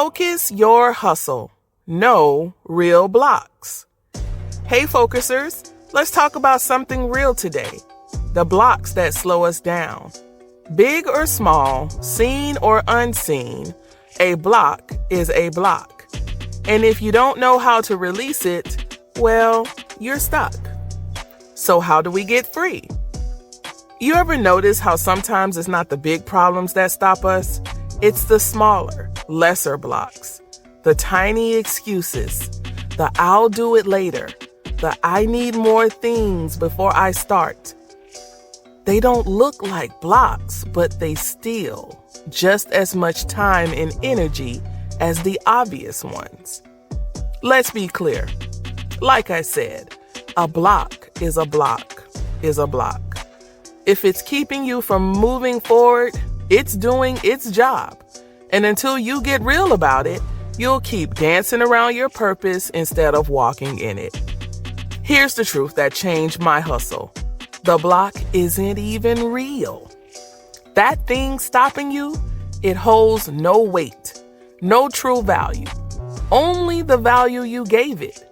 Focus your hustle. No real blocks. Hey, focusers, let's talk about something real today. The blocks that slow us down. Big or small, seen or unseen, a block is a block. And if you don't know how to release it, well, you're stuck. So how do we get free? You ever notice how sometimes it's not the big problems that stop us? It's the smaller, lesser blocks. The tiny excuses. The I'll do it later. The I need more things before I start. They don't look like blocks, but they steal just as much time and energy as the obvious ones. Let's be clear. Like I said, a block is a block is a block. If it's keeping you from moving forward, it's doing its job. And until you get real about it, you'll keep dancing around your purpose instead of walking in it. Here's the truth that changed my hustle. The block isn't even real. That thing stopping you, it holds no weight, no true value, only the value you gave it.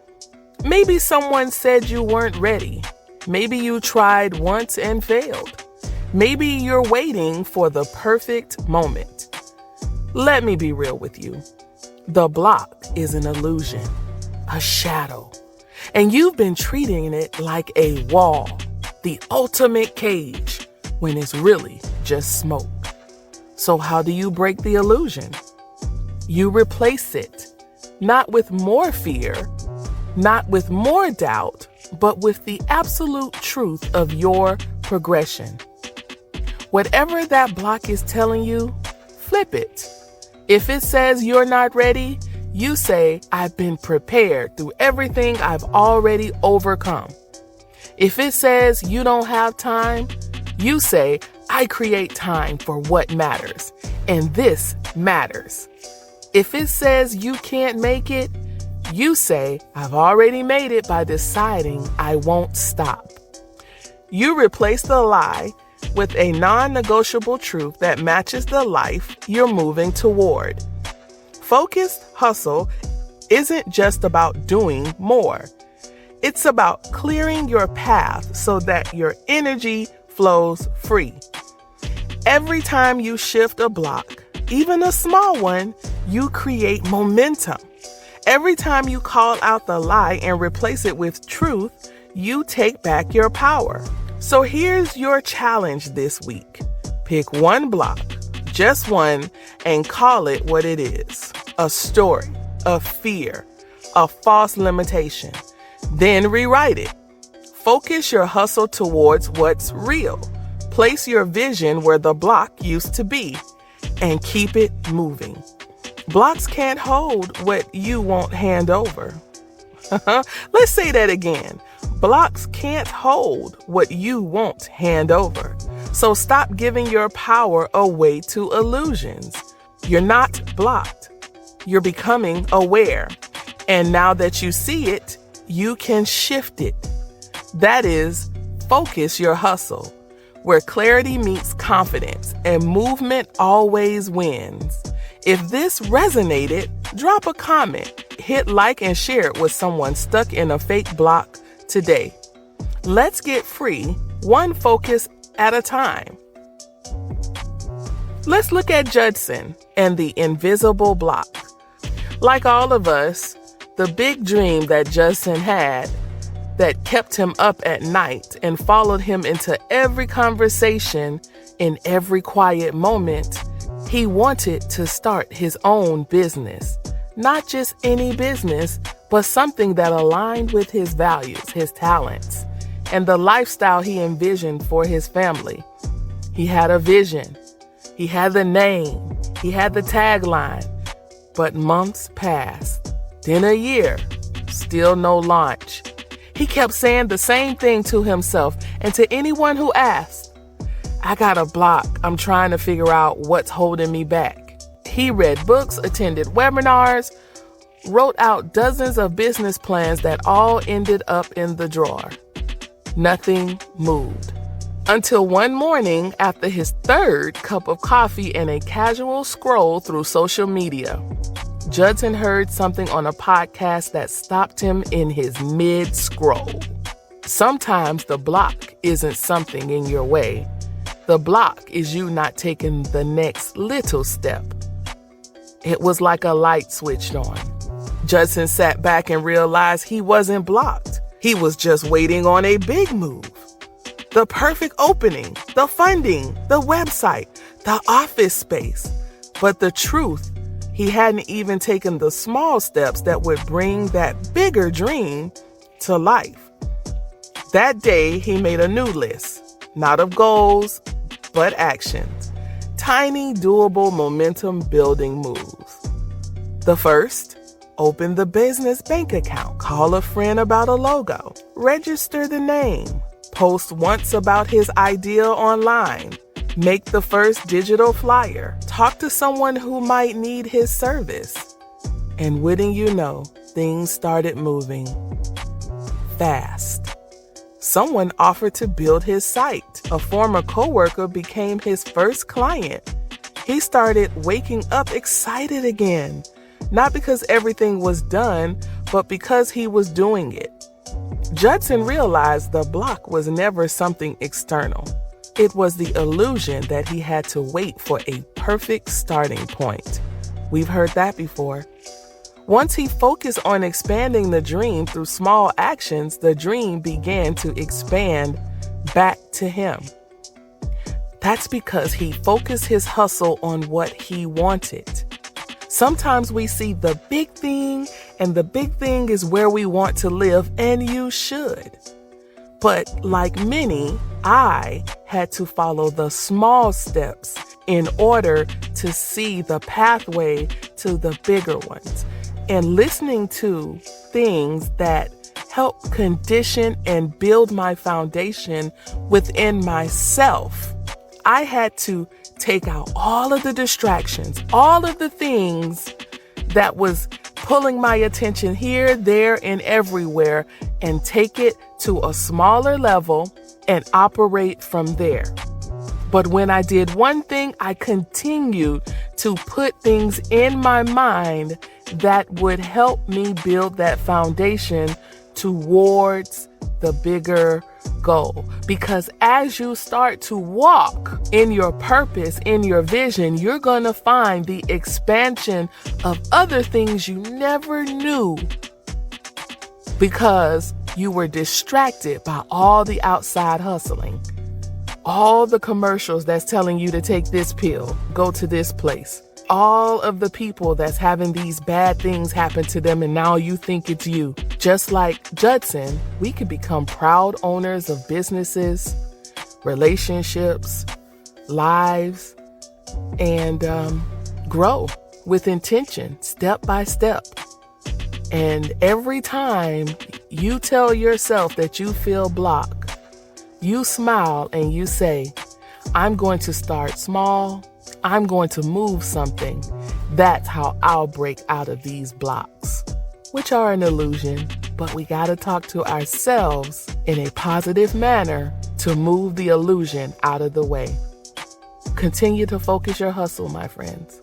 Maybe someone said you weren't ready. Maybe you tried once and failed. Maybe you're waiting for the perfect moment. Let me be real with you. The block is an illusion, a shadow, and you've been treating it like a wall, the ultimate cage, when it's really just smoke. So how do you break the illusion? You replace it, not with more fear, not with more doubt, but with the absolute truth of your progression. Whatever that block is telling you, flip it. If it says you're not ready, you say, I've been prepared through everything I've already overcome. If it says you don't have time, you say, I create time for what matters, and this matters. If it says you can't make it, you say, I've already made it by deciding I won't stop. You replace the lie with a non-negotiable truth that matches the life you're moving toward. Focused hustle isn't just about doing more. It's about clearing your path so that your energy flows free. Every time you shift a block, even a small one, you create momentum. Every time you call out the lie and replace it with truth, you take back your power. So here's your challenge this week. Pick one block, just one, and call it what it is. A story, a fear, a false limitation. Then rewrite it. Focus your hustle towards what's real. Place your vision where the block used to be and keep it moving. Blocks can't hold what you won't hand over. Let's say that again. Blocks can't hold what you won't hand over. So stop giving your power away to illusions. You're not blocked. You're becoming aware. And now that you see it, you can shift it. That is, focus your hustle, where clarity meets confidence and movement always wins. If this resonated, drop a comment, hit like and share it with someone stuck in a fake block today. Let's get free, one focus at a time. Let's look at Judson and the invisible block. Like all of us, the big dream that Judson had that kept him up at night and followed him into every conversation in every quiet moment, he wanted to start his own business. Not just any business, but something that aligned with his values, his talents, and the lifestyle he envisioned for his family. He had a vision. He had the name. He had the tagline. But months passed. Then a year. Still no launch. He kept saying the same thing to himself and to anyone who asked. I got a block. I'm trying to figure out what's holding me back. He read books, attended webinars, wrote out dozens of business plans that all ended up in the drawer. Nothing moved. Until one morning, after his third cup of coffee and a casual scroll through social media, Judson heard something on a podcast that stopped him in his mid-scroll. Sometimes the block isn't something in your way. The block is you not taking the next little step. It was like a light switched on. Judson sat back and realized he wasn't blocked. He was just waiting on a big move. The perfect opening, the funding, the website, the office space. But the truth, he hadn't even taken the small steps that would bring that bigger dream to life. That day, he made a new list, not of goals, but actions. Tiny, doable, momentum-building moves. The first, open the business bank account. Call a friend about a logo. Register the name. Post once about his idea online. Make the first digital flyer. Talk to someone who might need his service. And wouldn't you know, things started moving fast. Someone offered to build his site. A former coworker became his first client. He started waking up excited again, not because everything was done, but because he was doing it. Judson realized the block was never something external. It was the illusion that he had to wait for a perfect starting point. We've heard that before. Once he focused on expanding the dream through small actions, the dream began to expand back to him. That's because he focused his hustle on what he wanted. Sometimes we see the big thing, and the big thing is where we want to live, and you should. But like many, I had to follow the small steps in order to see the pathway to the bigger ones. And listening to things that help condition and build my foundation within myself, I had to take out all of the distractions, all of the things that was pulling my attention here, there, and everywhere, and take it to a smaller level and operate from there. But when I did one thing, I continued to put things in my mind that would help me build that foundation towards the bigger goal. Because as you start to walk in your purpose, in your vision, you're going to find the expansion of other things you never knew because you were distracted by all the outside hustling. All the commercials that's telling you to take this pill, go to this place. All of the people that's having these bad things happen to them and now you think it's you. Just like Judson, we could become proud owners of businesses, relationships, lives, and grow with intention, step by step. And every time you tell yourself that you feel blocked, you smile and you say, I'm going to start small. I'm going to move something. That's how I'll break out of these blocks, which are an illusion, but we got to talk to ourselves in a positive manner to move the illusion out of the way. Continue to focus your hustle, my friends.